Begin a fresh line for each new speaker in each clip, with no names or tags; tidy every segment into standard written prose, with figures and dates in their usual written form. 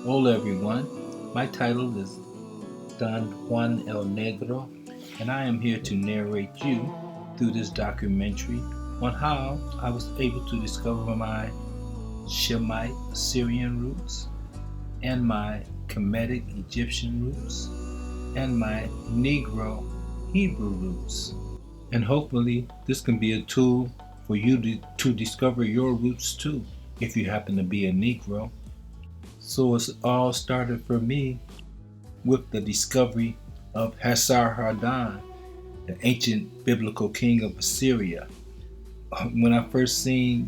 Hola everyone, my title is Don Juan El Negro, and I am here to narrate you through this documentary on how I was able to discover my Shemite Assyrian roots and my Kemetic Egyptian roots and my Negro Hebrew roots. And hopefully, this can be a tool for you to discover your roots too, if you happen to be a Negro. So it's all started for me with the discovery of Esarhaddon, the ancient biblical king of Assyria. When I first seen,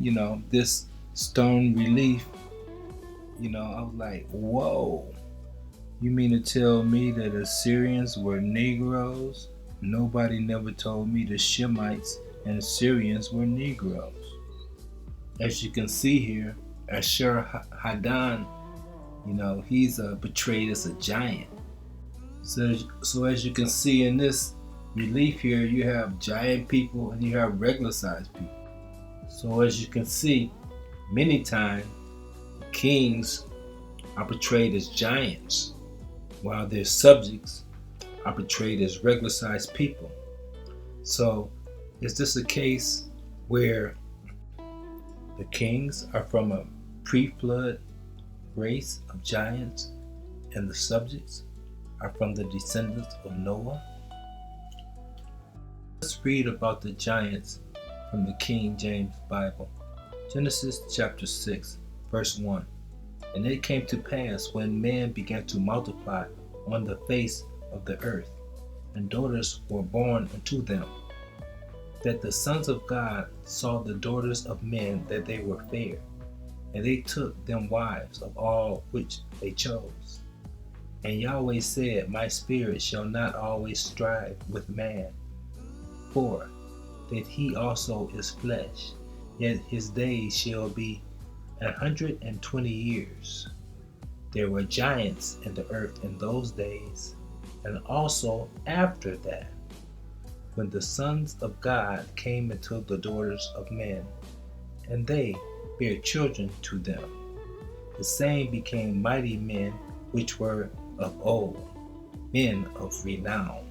this stone relief, I was like, whoa, you mean to tell me that Assyrians were Negroes? Nobody never told me the Shemites and Assyrians were Negroes. As you can see here, Esarhaddon, he's portrayed as a giant. So as you can see in this relief here, you have giant people and you have regular sized people. So as you can see, many times kings are portrayed as giants, while their subjects are portrayed as regular sized people. So is this a case where the kings are from a pre-flood race of giants and the subjects are from the descendants of Noah? Let's read about the giants from the King James Bible. Genesis chapter 6, verse 1. And it came to pass when man began to multiply on the face of the earth, and daughters were born unto them, that the sons of God saw the daughters of men that they were fair, and they took them wives of all which they chose. And Yahweh said, My spirit shall not always strive with man, for that he also is flesh, yet his days shall be 120 years. There were giants in the earth in those days, and also after that, when the sons of God came into the daughters of men, and they bare children to them. The same became mighty men which were of old, men of renown.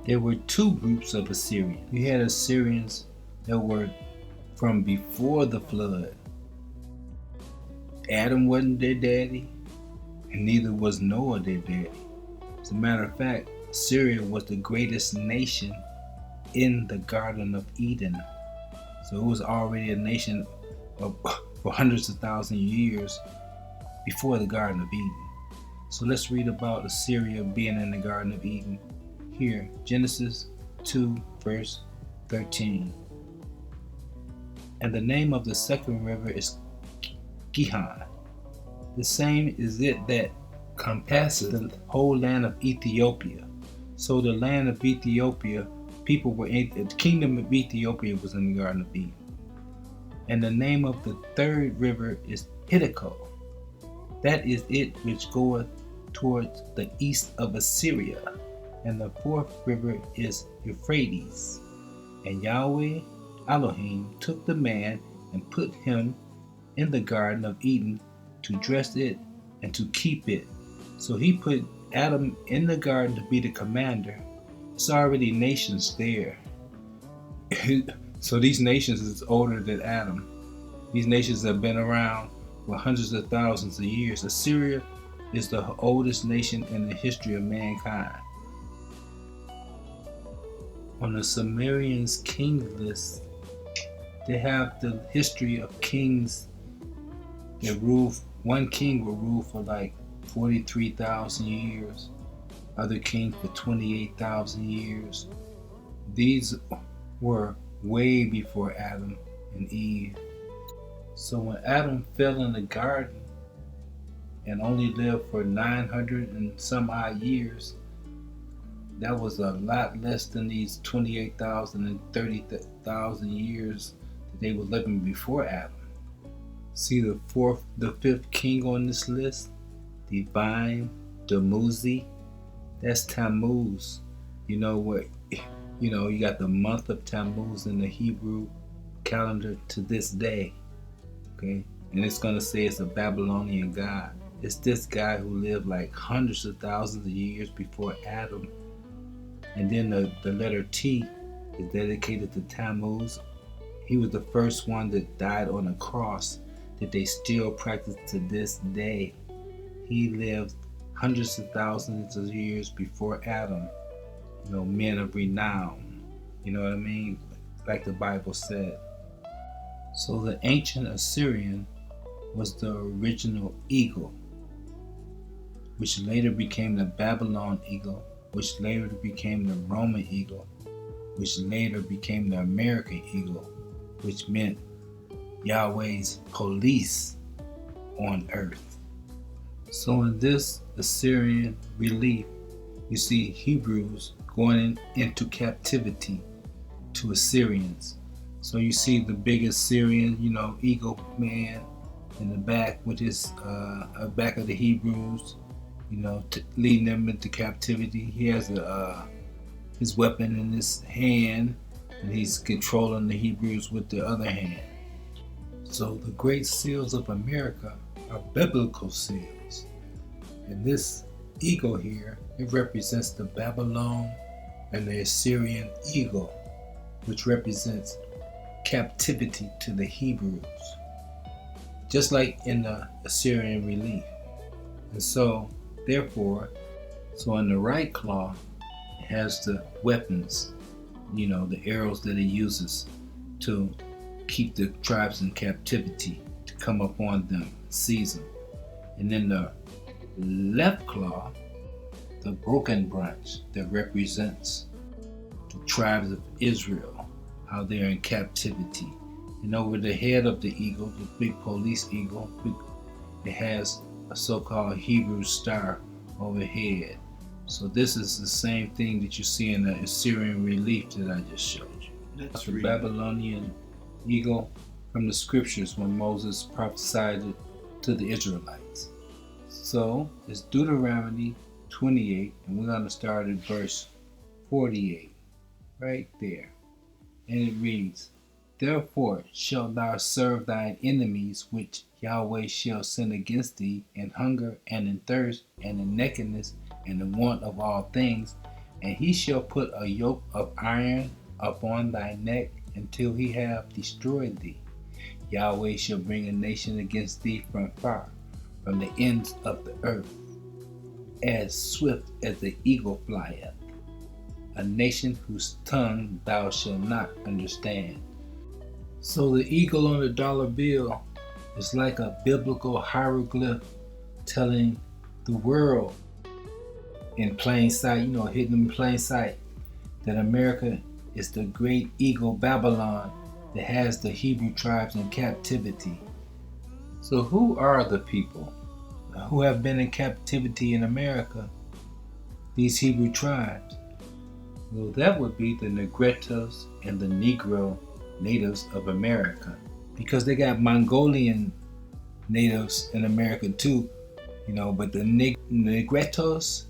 There were two groups of Assyrians. You had Assyrians that were from before the flood. Adam wasn't their daddy, and neither was Noah their daddy. As a matter of fact, Assyria was the greatest nation in the Garden of Eden. So it was already a nation for hundreds of thousands of years before the Garden of Eden. So let's read about Assyria being in the Garden of Eden here, Genesis 2, verse 13. And the name of the second river is Gihon. The same is it that compasseth the whole land of Ethiopia. So the land of Ethiopia, the kingdom of Ethiopia was in the Garden of Eden. And the name of the third river is Hiddekel. That is it which goeth towards the east of Assyria. And the fourth river is Euphrates. And Yahweh Elohim took the man and put him in the Garden of Eden to dress it and to keep it. So he put Adam in the garden to be the commander. It's already nations there. So these nations is older than Adam. These nations have been around for hundreds of thousands of years. Assyria is the oldest nation in the history of mankind. On the Sumerians' king list, they have the history of kings that rule. One king will rule for like 43,000 years, other kings for 28,000 years. These were way before Adam and Eve. So when Adam fell in the garden and only lived for 900 and some odd years, that was a lot less than these 28,000 and 30,000 years that they were living before Adam. See the fifth king on this list, Divine Dumuzi. That's Tammuz. You got the month of Tammuz in the Hebrew calendar to this day. Okay, and it's gonna say it's a Babylonian god. It's this guy who lived like hundreds of thousands of years before Adam. And then the letter T is dedicated to Tammuz. He was the first one that died on a cross that they still practice to this day. He lived hundreds of thousands of years before Adam. Men of renown. You know what I mean? Like the Bible said. So the ancient Assyrian was the original eagle, which later became the Babylon eagle, which later became the Roman eagle, which later became the American eagle, which meant Yahweh's police on earth. So in this Assyrian relief, you see Hebrews going into captivity to Assyrians. So you see the big Assyrian, eagle man in the back with his back of the Hebrews, leading them into captivity. He has his weapon in his hand, and he's controlling the Hebrews with the other hand. So the great seals of America are biblical seals. And this eagle here, it represents the Babylon and the Assyrian eagle, which represents captivity to the Hebrews, just like in the Assyrian relief. And so, therefore, in the right claw, it has the weapons, the arrows that it uses to keep the tribes in captivity, to come upon them, seize them. And then the left claw, the broken branch that represents the tribes of Israel, how they're in captivity. And over the head of the eagle, the big police eagle, it has a so-called Hebrew star overhead. So this is the same thing that you see in the Assyrian relief that I just showed you. That's the Babylonian eagle from the scriptures when Moses prophesied it to the Israelites. So it's Deuteronomy 28, and we're going to start at verse 48, right there. And it reads, Therefore shalt thou serve thine enemies which Yahweh shall send against thee, in hunger and in thirst and in nakedness and in want of all things, and he shall put a yoke of iron upon thy neck until he have destroyed thee. Yahweh shall bring a nation against thee from far, from the ends of the earth, as swift as the eagle flieth, a nation whose tongue thou shalt not understand. So the eagle on the dollar bill is like a biblical hieroglyph telling the world in plain sight, hidden in plain sight, that America is the great eagle Babylon that has the Hebrew tribes in captivity. So who are the people who have been in captivity in America? These Hebrew tribes. Well, that would be the Negroes and the Negro natives of America, because they got Mongolian natives in America too, but the Negroes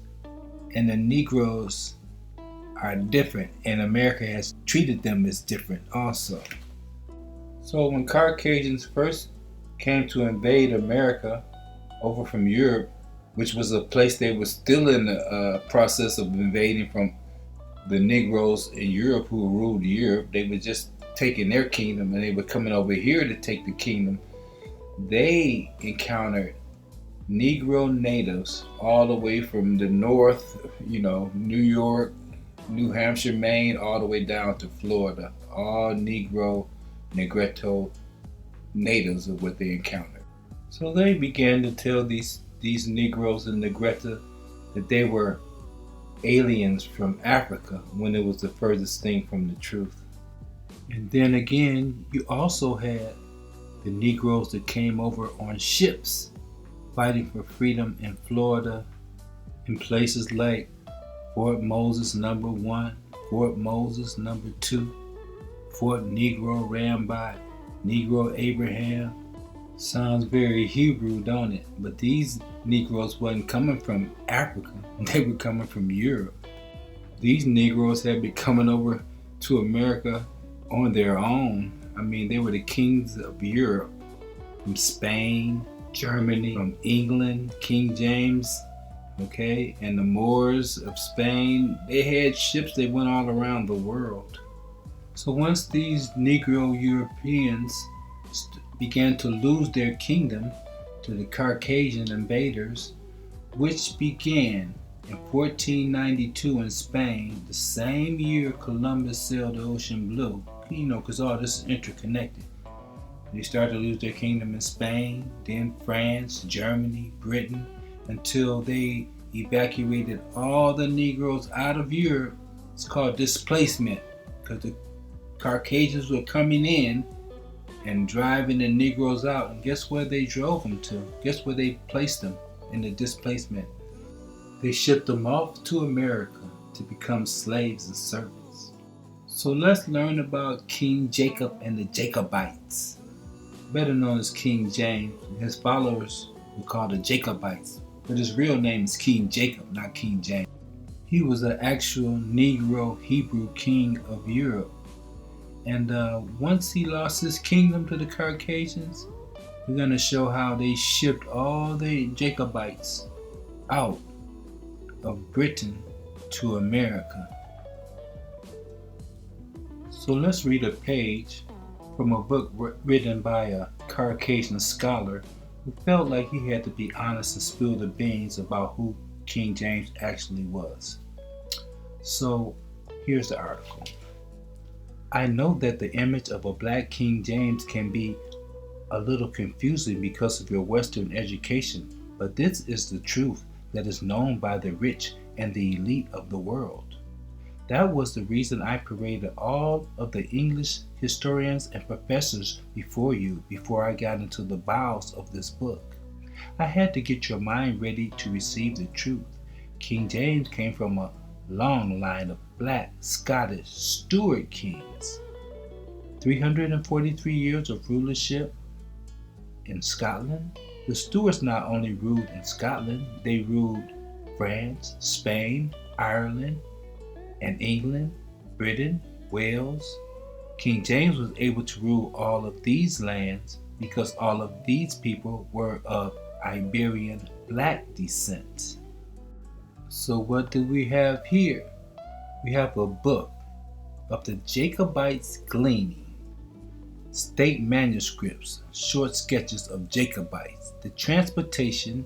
and the Negroes are different, and America has treated them as different also. So when Caucasians first came to invade America over from Europe, which was a place they were still in the process of invading from the Negroes in Europe who ruled Europe, they were just taking their kingdom and they were coming over here to take the kingdom. They encountered Negro natives all the way from the north, New York, New Hampshire, Maine, all the way down to Florida. All Negro natives of what they encountered. So they began to tell these Negroes and Negretta that they were aliens from Africa, when it was the furthest thing from the truth. And then again, you also had the Negroes that came over on ships fighting for freedom in Florida, in places like Fort Moses number 1, Fort Moses number 2, Fort Negro ran by Negro Abraham. Sounds very Hebrew, don't it? But these Negroes wasn't coming from Africa. They were coming from Europe. These Negroes had been coming over to America on their own. I mean, they were the kings of Europe, from Spain, Germany, from England, King James, okay, and the Moors of Spain. They had ships that went all around the world. So once these Negro Europeans began to lose their kingdom to the Caucasian invaders, which began in 1492 in Spain, the same year Columbus sailed the ocean blue, because all this is interconnected. They started to lose their kingdom in Spain, then France, Germany, Britain, until they evacuated all the Negroes out of Europe. It's called displacement, because the Caucasians were coming in and driving the Negroes out. And guess where they drove them to? Guess where they placed them in the displacement? They shipped them off to America to become slaves and servants. So let's learn about King Jacob and the Jacobites, better known as King James. His followers were called the Jacobites, but his real name is King Jacob, not King James. He was an actual Negro Hebrew king of Europe. And once he lost his kingdom to the Caucasians, we're going to show how they shipped all the Jacobites out of Britain to America. So let's read a page from a book written by a Caucasian scholar who felt like he had to be honest and spill the beans about who King James actually was. So here's the article. I know that the image of a black King James can be a little confusing because of your Western education, but this is the truth that is known by the rich and the elite of the world. That was the reason I paraded all of the English historians and professors before you before I got into the bowels of this book. I had to get your mind ready to receive the truth. King James came from a long line of black Scottish Stuart kings. 343 years of rulership in Scotland. The Stuarts not only ruled in Scotland, they ruled France, Spain, Ireland, and England, Britain, Wales. King James was able to rule all of these lands because all of these people were of Iberian black descent. So what do we have here? We have a book of the Jacobites gleaning, state manuscripts, short sketches of Jacobites, the transportation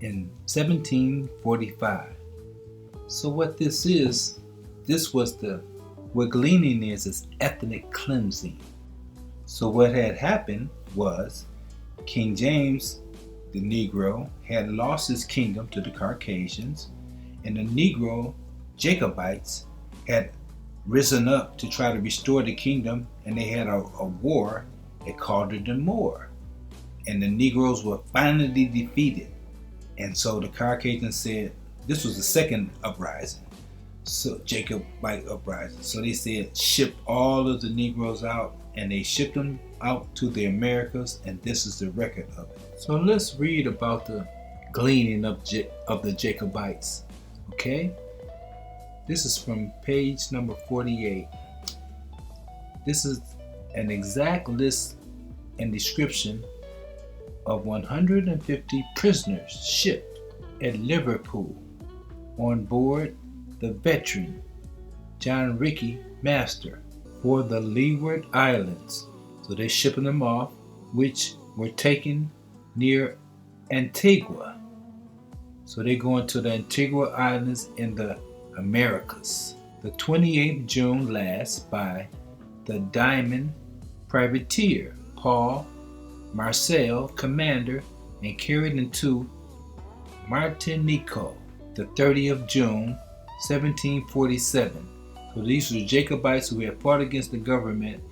in 1745. So what this is, what gleaning is ethnic cleansing. So what had happened was King James, the Negro, had lost his kingdom to the Caucasians, and the Negro Jacobites had risen up to try to restore the kingdom, and they had a war. They called it the War, and the Negroes were finally defeated. And so the Caucasians said, this was the second uprising, so Jacobite uprising. So they said, ship all of the Negroes out, and they shipped them out to the Americas, and this is the record of it. So let's read about the gleaning of the Jacobites, okay? This is from page number 48. This is an exact list and description of 150 prisoners shipped at Liverpool on board the veteran John Ricky Master for the Leeward Islands. So they're shipping them off, which were taken near Antigua. So they're going to the Antigua Islands in the Americas. The 28th June last by the Diamond Privateer Paul Marcel, commander, and carried into Martinico. The 30th June 1747. So these were Jacobites who had fought against the government,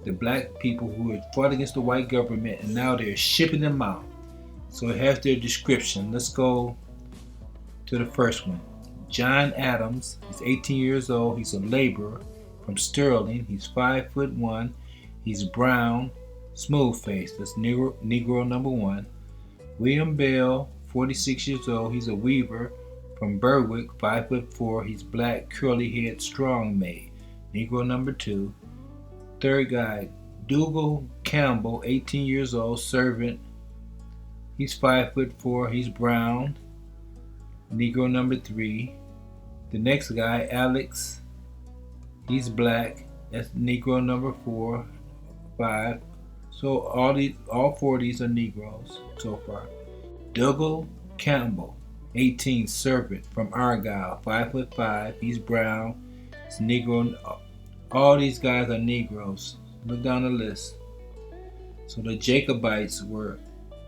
the black people who had fought against the white government, and now they're shipping them out. So it has their description. Let's go to the first one. John Adams, he's 18 years old, he's a laborer from Sterling, he's 5'1", he's brown, smooth faced, that's Negro number 1. William Bell, 46 years old, he's a weaver from Berwick, 5'4", he's black, curly head, strong made, Negro number 2. Third guy, Dougal Campbell, 18 years old, servant, He's 5'4". He's brown. Negro number 3. The next guy, Alex, he's black. That's Negro number 4, 5. So all 4 of these are Negroes so far. Dougal Campbell, 18, servant from Argyle, 5'5". He's brown. It's Negro. All these guys are Negroes. Look down the list. So the Jacobites were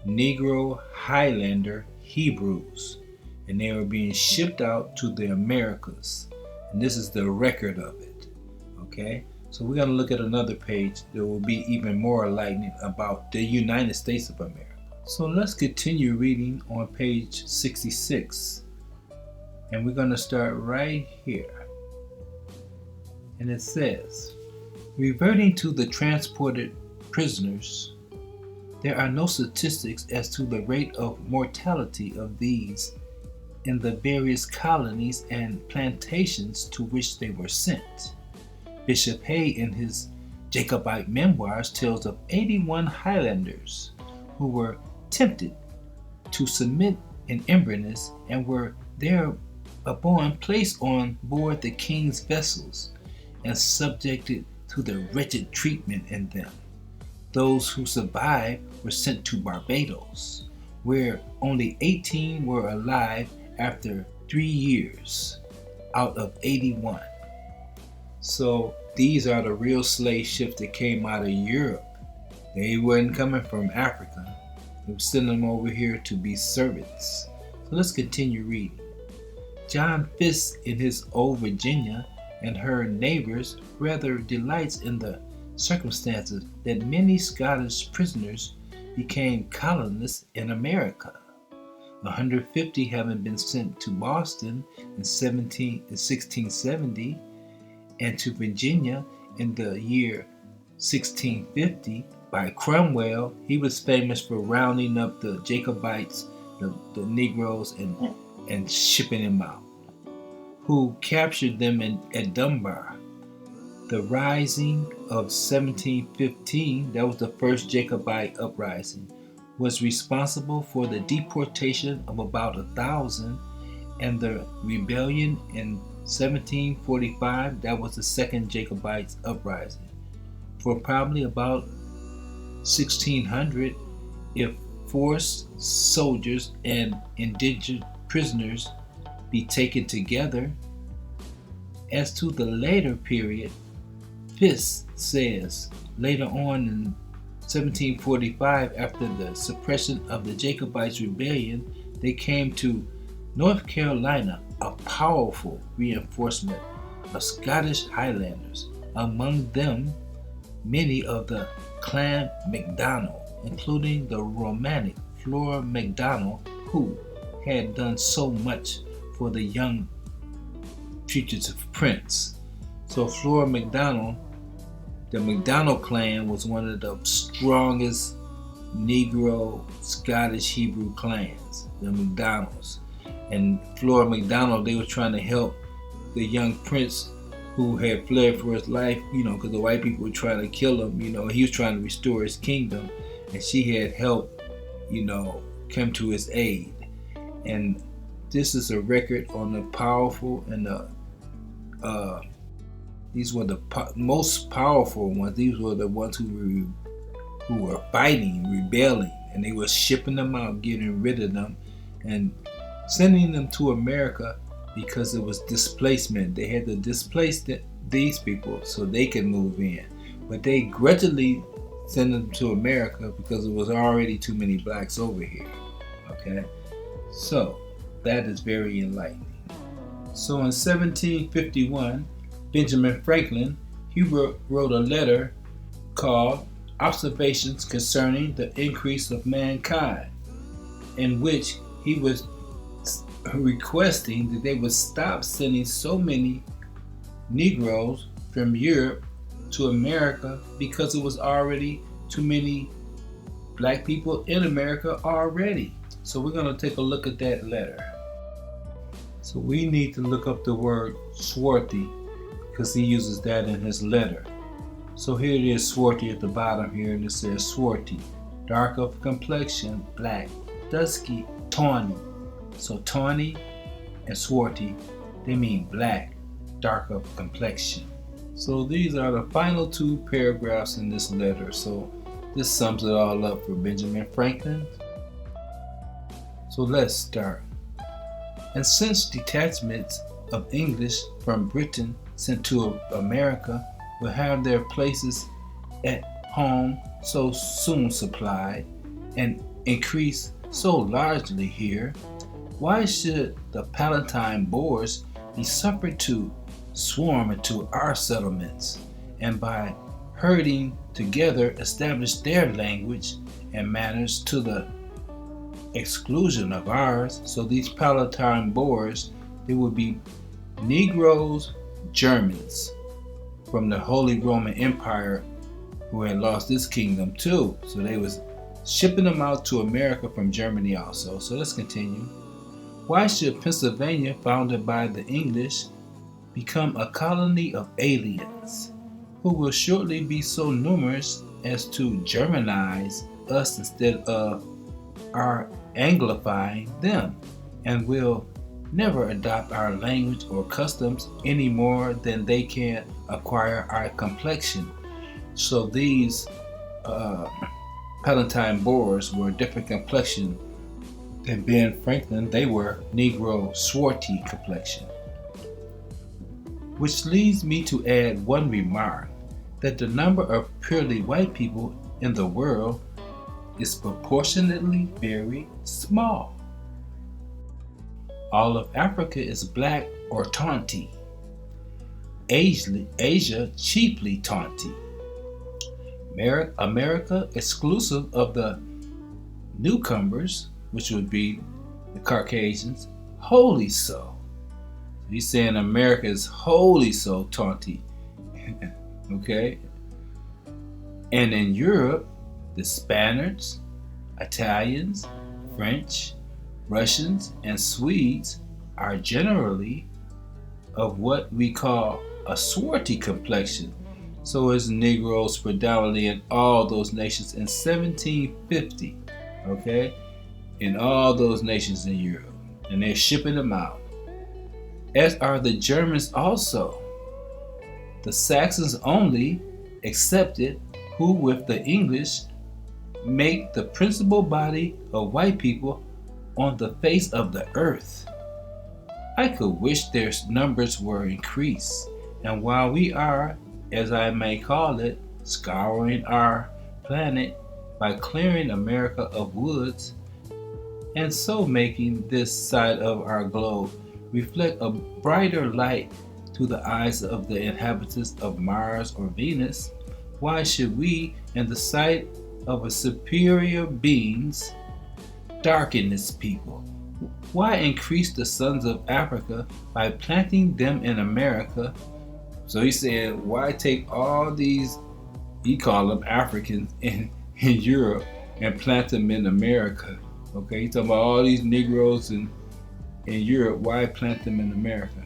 Negro Highlander Hebrews, and they were being shipped out to the Americas. And this is the record of it. Okay? So we're going to look at another page that will be even more enlightening about the United States of America. So let's continue reading on page 66. And we're going to start right here. And it says, reverting to the transported prisoners, there are no statistics as to the rate of mortality of these in the various colonies and plantations to which they were sent. Bishop Hay in his Jacobite memoirs tells of 81 Highlanders who were tempted to submit in Inverness and were thereupon placed on board the king's vessels and subjected to the wretched treatment in them. Those who survived were sent to Barbados, where only 18 were alive after 3 years out of 81. So these are the real slave ships that came out of Europe. They weren't coming from Africa. They were sending them over here to be servants. So let's continue reading. John Fiske in his Old Virginia and Her Neighbors rather delights in the circumstances that many Scottish prisoners became colonists in America. 150 having been sent to Boston in 1670 and to Virginia in the year 1650 by Cromwell. He was famous for rounding up the Jacobites, the Negroes, and shipping them out, who captured them at Dunbar. The rising of 1715, that was the first Jacobite uprising, was responsible for the deportation of about 1,000, and the rebellion in 1745, that was the second Jacobite uprising, for probably about 1,600 if forced soldiers and indentured prisoners be taken together. As to the later period, Fiske says, later on in 1745, after the suppression of the Jacobites' rebellion, they came to North Carolina, a powerful reinforcement of Scottish Highlanders, among them many of the Clan MacDonald, including the romantic Flora MacDonald, who had done so much for the young fugitive prince. So Flora MacDonald, the MacDonald clan, was one of the strongest Negro Scottish Hebrew clans, the MacDonalds. And Flora MacDonald, they were trying to help the young prince who had fled for his life, because the white people were trying to kill him. He was trying to restore his kingdom, and she had helped, come to his aid. And this is a record on the powerful and these were the most powerful ones. These were the ones who were fighting, rebelling, and they were shipping them out, getting rid of them, and sending them to America because it was displacement. They had to displace these people so they could move in. But they grudgingly sent them to America because it was already too many blacks over here. Okay? So that is very enlightening. So in 1751, Benjamin Franklin, he wrote a letter called Observations Concerning the Increase of Mankind, in which he was requesting that they would stop sending so many Negroes from Europe to America because it was already too many black people in America already. So we're going to take a look at that letter. So we need to look up the word swarthy because he uses that in his letter. So here it is, swarthy at the bottom here, and it says swarthy, dark of complexion, black, dusky, tawny. So tawny and swarthy, they mean black, dark of complexion. So these are the final two paragraphs in this letter. So this sums it all up for Benjamin Franklin. So let's start. And since detachments of English from Britain sent to America will have their places at home so soon supplied and increase so largely here, why should the Palatine Boers be suffered to swarm into our settlements and by herding together establish their language and manners to the exclusion of ours? So these Palatine Boers, they would be Negroes, Germans from the Holy Roman Empire who had lost this kingdom too. So they was shipping them out to America from Germany also. So let's continue. Why should Pennsylvania, founded by the English, become a colony of aliens who will shortly be so numerous as to Germanize us instead of our Anglifying them, and will never adopt our language or customs any more than they can acquire our complexion? So these Palatine Boers were a different complexion than Ben Franklin. They were Negro swarthy complexion. Which leads me to add one remark, that the number of purely white people in the world is proportionately very small. All of Africa is black or tawny. Asia chiefly tawny. America, exclusive of the newcomers, which would be the Caucasians, wholly so. He's saying America is wholly so tawny. Okay? And in Europe, the Spaniards, Italians, French, Russians, and Swedes are generally of what we call a swarthy complexion. So is Negroes predominantly in all those nations in 1750, okay? In all those nations in Europe. And they're shipping them out. As are the Germans also. The Saxons only excepted, who with the English make the principal body of white people on the face of the earth. I could wish their numbers were increased, and while we are, as I may call it, scouring our planet by clearing America of woods, and so making this side of our globe reflect a brighter light to the eyes of the inhabitants of Mars or Venus, why should we, in the sight of a superior beings, darken this people? Why increase the sons of Africa by planting them in America? So he said, why take all these, he called them Africans in Europe, and plant them in America? Okay, he's talking about all these Negroes in Europe, why plant them in America?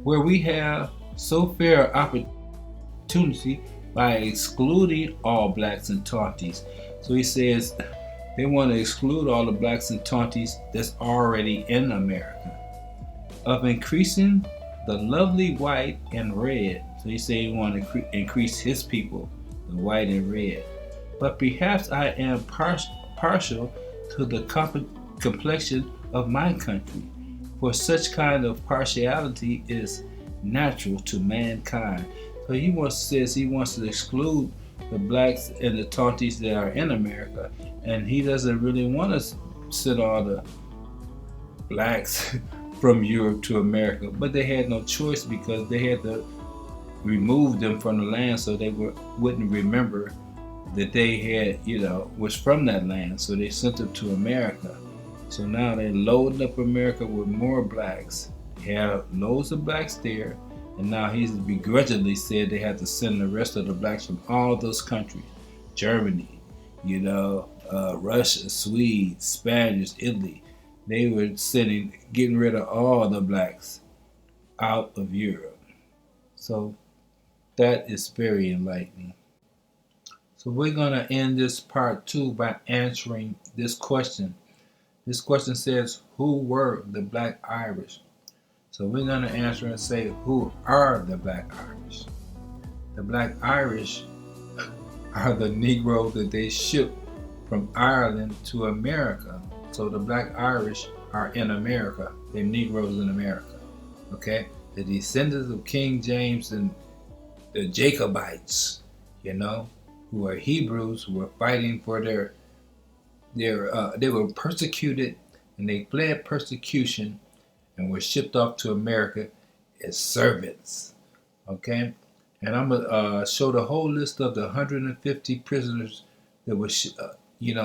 Where we have so fair opportunity by excluding all blacks and tawnies. So he says they want to exclude all the blacks and tawnies that's already in America, of increasing the lovely white and red. So he said he want to increase his people, the white and red. But perhaps I am partial to the complexion of my country, for such kind of partiality is natural to mankind. So he says he wants to exclude the blacks and the tawnies that are in America, and he doesn't really want to send all the blacks from Europe to America. But they had no choice because they had to remove them from the land so they wouldn't remember that they had, was from that land. So they sent them to America. So now they're loading up America with more blacks. They have loads of blacks there, and now he's begrudgingly said they had to send the rest of the blacks from all those countries, Germany, Russia, Swedes, Spaniards, Italy. They were getting rid of all the blacks out of Europe. So that is very enlightening. So we're going to end this part 2 by answering this question. This question says, who were the Black Irish? So we're going to answer and say, who are the Black Irish? The Black Irish are the Negroes that they shipped from Ireland to America. So the Black Irish are in America. They're Negroes in America. Okay? The descendants of King James and the Jacobites, who are Hebrews, who were fighting for they were persecuted, and they fled persecution and were shipped off to America as servants. Okay? And I'm going to show the whole list of the 150 prisoners that were,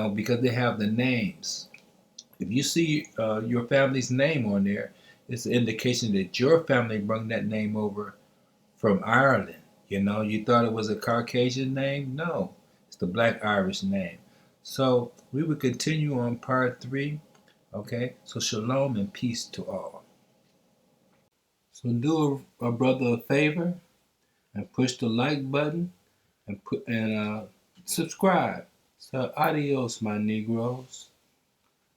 because they have the names. If you see your family's name on there, it's an indication that your family brought that name over from Ireland. You thought it was a Caucasian name? No, it's the Black Irish name. So we will continue on part 3. Okay, so shalom and peace to all. So do a brother a favor and push the like button and subscribe. So adios, my Negroes.